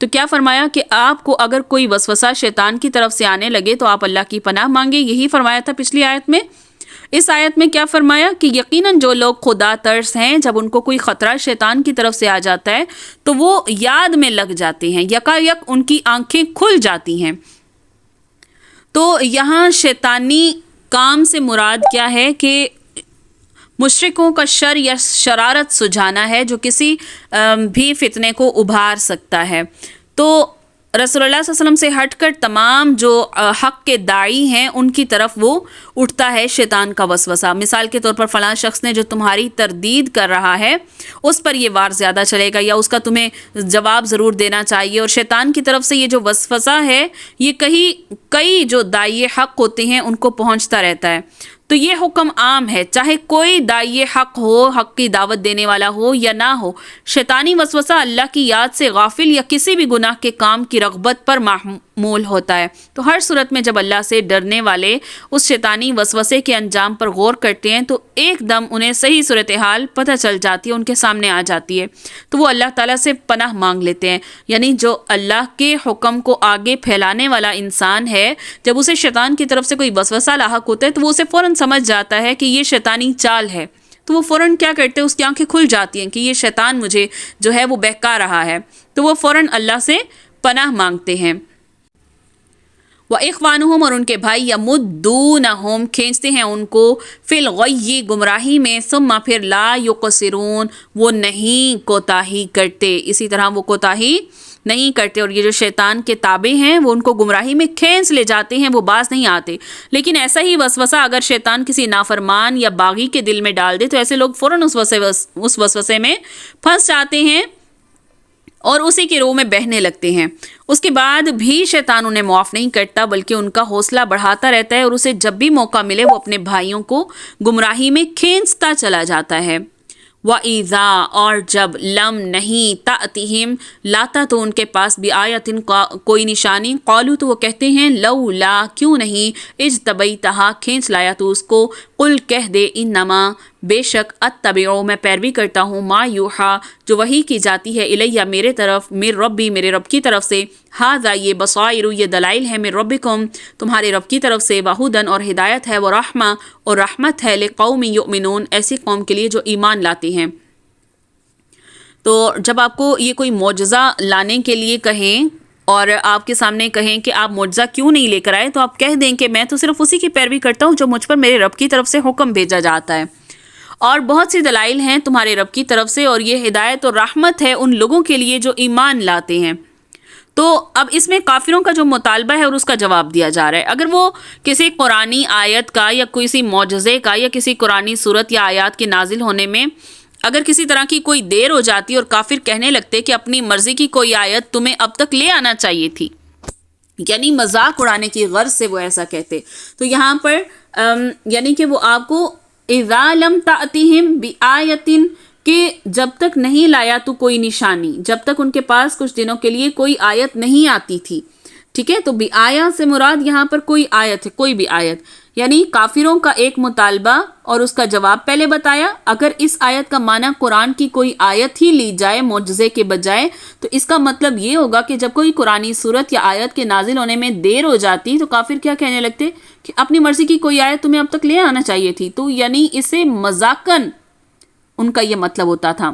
تو کیا فرمایا کہ آپ کو اگر کوئی وسوسہ شیطان کی طرف سے آنے لگے تو آپ اللہ کی پناہ مانگے. یہی فرمایا تھا پچھلی آیت میں. اس آیت میں کیا فرمایا کہ یقیناً جو لوگ خدا ترس ہیں، جب ان کو کوئی خطرہ شیطان کی طرف سے آ جاتا ہے تو وہ یاد میں لگ جاتے ہیں، یکایک ان کی آنکھیں کھل جاتی ہیں. تو یہاں شیطانی کام سے مراد کیا ہے کہ مشرکوں کا شر یا شرارت سجھانا ہے جو کسی بھی فتنے کو ابھار سکتا ہے. تو رسول اللہ صلی اللہ علیہ وسلم سے ہٹ کر تمام جو حق کے داعی ہیں ان کی طرف وہ اٹھتا ہے شیطان کا وسوسہ. مثال کے طور پر فلاں شخص نے جو تمہاری تردید کر رہا ہے اس پر یہ وار زیادہ چلے گا، یا اس کا تمہیں جواب ضرور دینا چاہیے. اور شیطان کی طرف سے یہ جو وسوسہ ہے یہ کئی جو داعی حق ہوتے ہیں ان کو پہنچتا رہتا ہے. تو یہ حکم عام ہے، چاہے کوئی داعی حق ہو، حق کی دعوت دینے والا ہو یا نہ ہو. شیطانی وسوسہ اللہ کی یاد سے غافل یا کسی بھی گناہ کے کام کی رغبت پر محمول ہوتا ہے. تو ہر صورت میں جب اللہ سے ڈرنے والے اس شیطانی وسوسے کے انجام پر غور کرتے ہیں تو ایک دم انہیں صحیح صورتحال پتہ چل جاتی ہے، ان کے سامنے آ جاتی ہے. تو وہ اللہ تعالیٰ سے پناہ مانگ لیتے ہیں. یعنی جو اللہ کے حکم کو آگے پھیلانے والا انسان ہے، جب اسے شیطان کی طرف سے کوئی وسوسہ لاحق ہوتا ہے تو وہ اسے فوراً سمجھ جاتا ہے کہ یہ شیطانی چال ہے. تو وہ فوراً کیا کرتے ہیں، اس کی آنکھیں کھل جاتی ہیں کہ یہ شیطان مجھے جو ہے وہ بہکا رہا ہے. تو وہ فوراً اللہ سے پناہ مانگتے ہیں. وَإِخْوَانُهُمْ اور ان کے بھائی يَمُدُّونَهُمْ کھینچتے ہیں ان کو فِي الْغَيِّ گمراہی میں ثم پھر لا يُقْصِرُونَ وہ نہیں کوتاہی کرتے. اسی طرح وہ کوتاہی نہیں کرتے. اور یہ جو شیطان کے تابع ہیں وہ ان کو گمراہی میں کھینچ لے جاتے ہیں، وہ باز نہیں آتے. لیکن ایسا ہی وسوسہ اگر شیطان کسی نافرمان یا باغی کے دل میں ڈال دے تو ایسے لوگ فوراً اس وسوسے میں پھنس جاتے ہیں اور اسی کے روح میں بہنے لگتے ہیں. اس کے بعد بھی شیطان انہیں معاف نہیں کرتا بلکہ ان کا حوصلہ بڑھاتا رہتا ہے اور اسے جب بھی موقع ملے وہ اپنے بھائیوں کو گمراہی میں کھینچتا چلا جاتا ہے. وَإِذَا اور جب لم نہیں تَأْتِهِمْ لاتا تو ان کے پاس بھی آیتن کوئی نشانی قالو تو وہ کہتے ہیں لولا کیوں نہیں اجتبیتہا کھینچ لایا تو اس کو قل کہہ دے انما بے شک اتبعو میں پیروی کرتا ہوں ما یوحا جو وحی کی جاتی ہے الیہ میرے طرف میر ربی میرے رب کی طرف سے ھذا یہ بصائر یہ دلائل ہے میر ربکم تمہارے رب کی طرف سے وہدن اور ہدایت ہے ورحمہ اور رحمت ہے لقوم یؤمنون ایسی قوم کے لیے جو ایمان لاتی ہیں. تو جب آپ کو یہ کوئی معجزہ لانے کے لیے کہیں اور آپ کے سامنے کہیں کہ آپ معجزہ کیوں نہیں لے کر آئے تو آپ کہہ دیں کہ میں تو صرف اسی کی پیروی کرتا ہوں جو مجھ پر میرے رب کی طرف سے حکم بھیجا جاتا ہے، اور بہت سی دلائل ہیں تمہارے رب کی طرف سے اور یہ ہدایت اور رحمت ہے ان لوگوں کے لیے جو ایمان لاتے ہیں. تو اب اس میں کافروں کا جو مطالبہ ہے اور اس کا جواب دیا جا رہا ہے. اگر وہ کسی قرآنی آیت کا یا کسی معجزے کا یا کسی قرآنی صورت یا آیات کے نازل ہونے میں اگر کسی طرح کی کوئی دیر ہو جاتی اور کافر کہنے لگتے کہ اپنی مرضی کی کوئی آیت تمہیں اب تک لے آنا چاہیے تھی، یعنی مذاق اڑانے کی غرض سے وہ ایسا کہتے، تو یہاں پر یعنی کہ وہ آپ کو اذا لم تأتہم بآیتن کہ جب تک نہیں لایا تو کوئی نشانی، جب تک ان کے پاس کچھ دنوں کے لیے کوئی آیت نہیں آتی تھی. ٹھیک ہے، تو بآیا سے مراد یہاں پر کوئی آیت ہے، کوئی بھی آیت، یعنی کافروں کا ایک مطالبہ اور اس کا جواب پہلے بتایا. اگر اس آیت کا معنی قرآن کی کوئی آیت ہی لی جائے معجزے کے بجائے تو اس کا مطلب یہ ہوگا کہ جب کوئی قرآنی صورت یا آیت کے نازل ہونے میں دیر ہو جاتی تو کافر کیا کہنے لگتے کہ اپنی مرضی کی کوئی آیت تمہیں اب تک لے آنا چاہیے تھی. تو یعنی اسے مذاقاً ان کا یہ مطلب ہوتا تھا.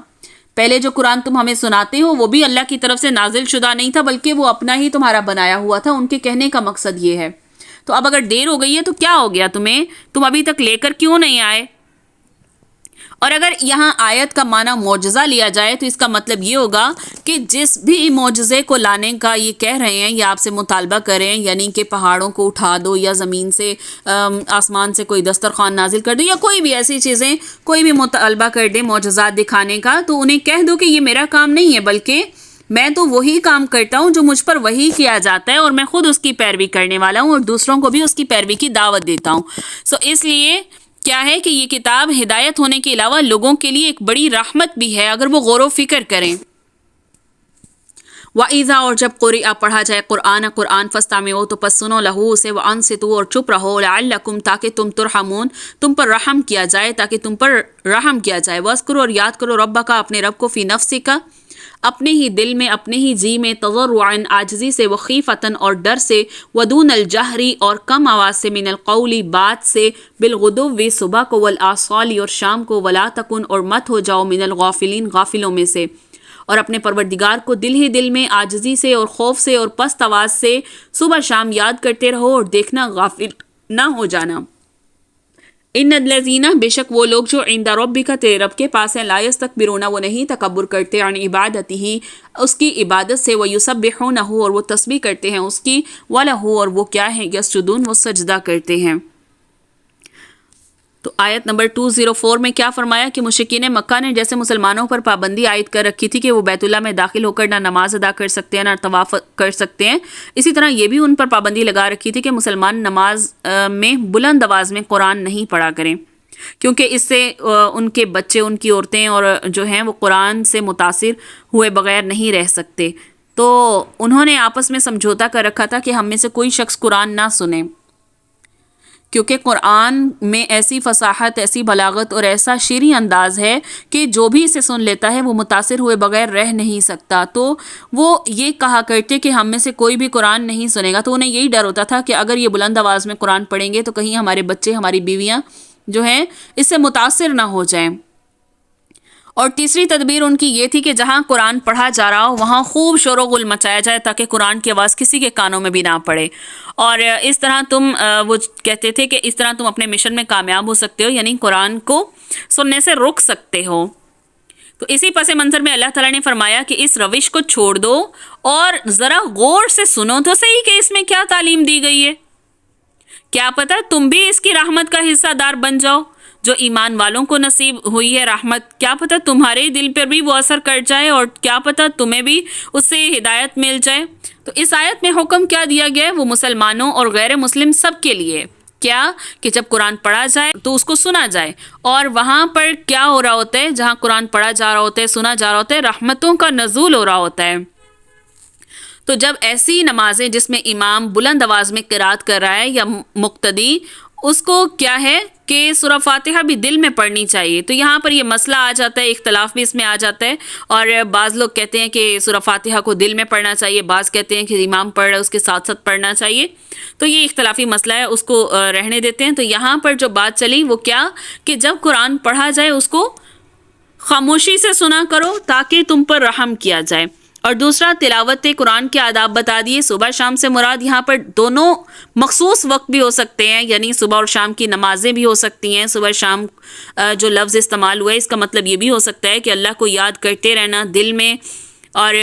پہلے جو قرآن تم ہمیں سناتے ہو وہ بھی اللہ کی طرف سے نازل شدہ نہیں تھا بلکہ وہ اپنا ہی تمہارا بنایا ہوا تھا. ان کے کہنے کا مقصد یہ ہے. تو اب اگر دیر ہو گئی ہے تو کیا ہو گیا تمہیں، تم ابھی تک لے کر کیوں نہیں آئے؟ اور اگر یہاں آیت کا معنی معجزہ لیا جائے تو اس کا مطلب یہ ہوگا کہ جس بھی معجزے کو لانے کا یہ کہہ رہے ہیں یا آپ سے مطالبہ کریں، یعنی کہ پہاڑوں کو اٹھا دو یا زمین سے آسمان سے کوئی دسترخوان نازل کر دو یا کوئی بھی ایسی چیزیں کوئی بھی مطالبہ کر دے معجزات دکھانے کا، تو انہیں کہہ دو کہ یہ میرا کام نہیں ہے بلکہ میں تو وہی کام کرتا ہوں جو مجھ پر وہی کیا جاتا ہے اور میں خود اس کی پیروی کرنے والا ہوں اور دوسروں کو بھی اس کی پیروی کی دعوت دیتا ہوں. اس لیے کیا ہے کہ یہ کتاب ہدایت ہونے کے علاوہ لوگوں کے لیے ایک بڑی رحمت بھی ہے اگر وہ غور و فکر کریں. وَإِذَا اور جب قُرِئَ پڑھا جائے قرآن فَاسْتَمِعُوا تو پس سنو لہو اسے وَأَنصِتُوا اور چپ رہو لَعَلَّكُمْ تاکہ تم ترحمون تم پر رحم کیا جائے تاکہ تم پر رحم کیا جائے. وَاذْكُرْ اور یاد کرو ربک اپنے رب کو فی نفسک اپنے ہی دل میں، اپنے ہی جی میں، تضرعاً عاجزی سے، وخیفتاً اور ڈر سے، ودون الجہری اور کم آواز سے، من القولی بات سے، بالغدو صبح کو، والآصال اور شام کو، ولا تکن اور مت ہو جاؤ، من الغافلین غافلوں میں سے، اور اپنے پروردگار کو دل ہی دل میں عاجزی سے اور خوف سے اور پست آواز سے صبح شام یاد کرتے رہو، اور دیکھنا غافل نہ ہو جانا۔ ان الذین، بے شک وہ لوگ جو عند ربک تیرے رب کے پاس ہیں، لا یستکبرون وہ نہیں تکبر کرتے، عن عبادتہ اس کی عبادت سے، ویسبحونہ اور وہ تسبیح کرتے ہیں اس کی، ولہ اور وہ کیا ہیں، یسجدون وہ سجدہ کرتے ہیں۔ تو آیت نمبر 204 میں کیا فرمایا کہ مشرکین مکہ نے جیسے مسلمانوں پر پابندی عائد کر رکھی تھی کہ وہ بیت اللہ میں داخل ہو کر نہ نماز ادا کر سکتے ہیں نہ طواف کر سکتے ہیں، اسی طرح یہ بھی ان پر پابندی لگا رکھی تھی کہ مسلمان نماز میں بلند آواز میں قرآن نہیں پڑھا کریں، کیونکہ اس سے ان کے بچے، ان کی عورتیں اور جو ہیں وہ قرآن سے متاثر ہوئے بغیر نہیں رہ سکتے۔ تو انہوں نے آپس میں سمجھوتا کر رکھا تھا کہ ہم میں سے کوئی شخص قرآن نہ سنے، کیونکہ قرآن میں ایسی فصاحت، ایسی بلاغت اور ایسا شیریں انداز ہے کہ جو بھی اسے سن لیتا ہے وہ متاثر ہوئے بغیر رہ نہیں سکتا۔ تو وہ یہ کہا کرتے کہ ہم میں سے کوئی بھی قرآن نہیں سنے گا، تو انہیں یہی ڈر ہوتا تھا کہ اگر یہ بلند آواز میں قرآن پڑھیں گے تو کہیں ہمارے بچے، ہماری بیویاں جو ہیں اس سے متاثر نہ ہو جائیں۔ اور تیسری تدبیر ان کی یہ تھی کہ جہاں قرآن پڑھا جا رہا ہو وہاں خوب شور و غل مچایا جائے تاکہ قرآن کی آواز کسی کے کانوں میں بھی نہ پڑے، اور اس طرح وہ کہتے تھے کہ اس طرح تم اپنے مشن میں کامیاب ہو سکتے ہو، یعنی قرآن کو سننے سے روک سکتے ہو۔ تو اسی پس منظر میں اللہ تعالیٰ نے فرمایا کہ اس روش کو چھوڑ دو اور ذرا غور سے سنو تو صحیح کہ اس میں کیا تعلیم دی گئی ہے، کیا پتہ تم بھی اس کی رحمت کا حصہ دار بن جاؤ۔ جو ایمان والوں کو نصیب ہوئی ہے رحمت، کیا پتہ تمہارے دل پر بھی وہ اثر کر جائے اور کیا پتہ تمہیں بھی اس سے ہدایت مل جائے۔ تو اس آیت میں حکم کیا دیا گیا ہے، وہ مسلمانوں اور غیر مسلم سب کے لیے، کیا کہ جب قرآن پڑھا جائے تو اس کو سنا جائے، اور وہاں پر کیا ہو رہا ہوتا ہے، جہاں قرآن پڑھا جا رہا ہوتا ہے، سنا جا رہا ہوتا ہے، رحمتوں کا نزول ہو رہا ہوتا ہے۔ تو جب ایسی نمازیں جس میں امام بلند آواز میں قرات کر رہا ہے یا مقتدی، اس کو کیا ہے کہ سورہ فاتحہ بھی دل میں پڑھنی چاہیے۔ تو یہاں پر یہ مسئلہ آ جاتا ہے، اختلاف بھی اس میں آ جاتا ہے، اور بعض لوگ کہتے ہیں کہ سورہ فاتحہ کو دل میں پڑھنا چاہیے، بعض کہتے ہیں کہ امام پڑھ رہا ہے اس کے ساتھ ساتھ پڑھنا چاہیے۔ تو یہ اختلافی مسئلہ ہے، اس کو رہنے دیتے ہیں۔ تو یہاں پر جو بات چلی وہ کیا کہ جب قرآن پڑھا جائے اس کو خاموشی سے سنا کرو تاکہ تم پر رحم کیا جائے۔ اور دوسرا، تلاوت قرآن کے آداب بتا دیے۔ صبح شام سے مراد یہاں پر دونوں مخصوص وقت بھی ہو سکتے ہیں، یعنی صبح اور شام کی نمازیں بھی ہو سکتی ہیں۔ صبح شام جو لفظ استعمال ہوا ہے اس کا مطلب یہ بھی ہو سکتا ہے کہ اللہ کو یاد کرتے رہنا دل میں، اور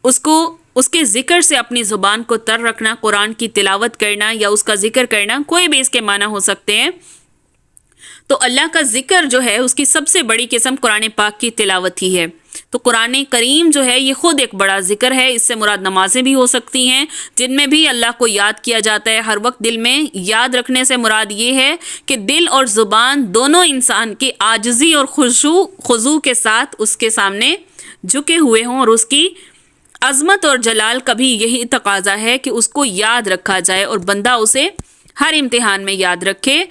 اس کے ذکر سے اپنی زبان کو تر رکھنا، قرآن کی تلاوت کرنا یا اس کا ذکر کرنا، کوئی بھی اس کے معنی ہو سکتے ہیں۔ تو اللہ کا ذکر جو ہے اس کی سب سے بڑی قسم قرآن پاک کی تلاوت ہی ہے۔ تو قرآن کریم جو ہے یہ خود ایک بڑا ذکر ہے، اس سے مراد نمازیں بھی ہو سکتی ہیں جن میں بھی اللہ کو یاد کیا جاتا ہے ہر وقت۔ دل میں یاد رکھنے سے مراد یہ ہے کہ دل اور زبان دونوں انسان کی عاجزی اور خضوع کے ساتھ اس کے سامنے جھکے ہوئے ہوں، اور اس کی عظمت اور جلال کا بھی یہی تقاضا ہے کہ اس کو یاد رکھا جائے اور بندہ اسے ہر امتحان میں یاد رکھے،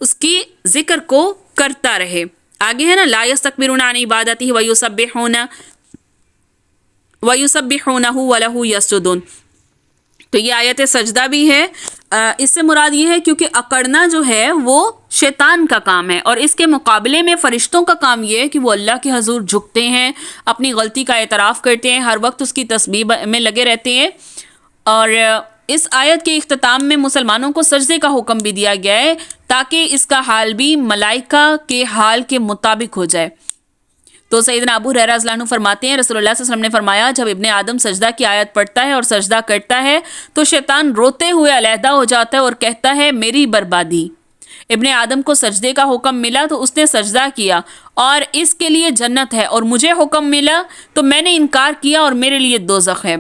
اس کی ذکر کو کرتا رہے۔ آگے ہے نا، لا یستکبرون عن عبادتہ ویسبحونہ ولہ یسجدون۔ تو یہ آیت سجدہ بھی ہے، اس سے مراد یہ ہے کیونکہ اکڑنا جو ہے وہ شیطان کا کام ہے، اور اس کے مقابلے میں فرشتوں کا کام یہ ہے کہ وہ اللہ کے حضور جھکتے ہیں، اپنی غلطی کا اعتراف کرتے ہیں، ہر وقت اس کی تسبیح میں لگے رہتے ہیں۔ اور اس آیت کے اختتام میں مسلمانوں کو سجدے کا حکم بھی دیا گیا ہے تاکہ اس کا حال بھی ملائکہ کے حال کے مطابق ہو جائے۔ تو سیدنا ابو ہریرہ رضی اللہ عنہ فرماتے ہیں رسول اللہ صلی اللہ علیہ وسلم نے فرمایا، جب ابن آدم سجدہ کی آیت پڑھتا ہے اور سجدہ کرتا ہے تو شیطان روتے ہوئے علیحدہ ہو جاتا ہے اور کہتا ہے میری بربادی۔ ابن آدم کو سجدے کا حکم ملا تو اس نے سجدہ کیا اور اس کے لیے جنت ہے، اور مجھے حکم ملا تو میں نے انکار کیا اور میرے لیے دوزخ ہے۔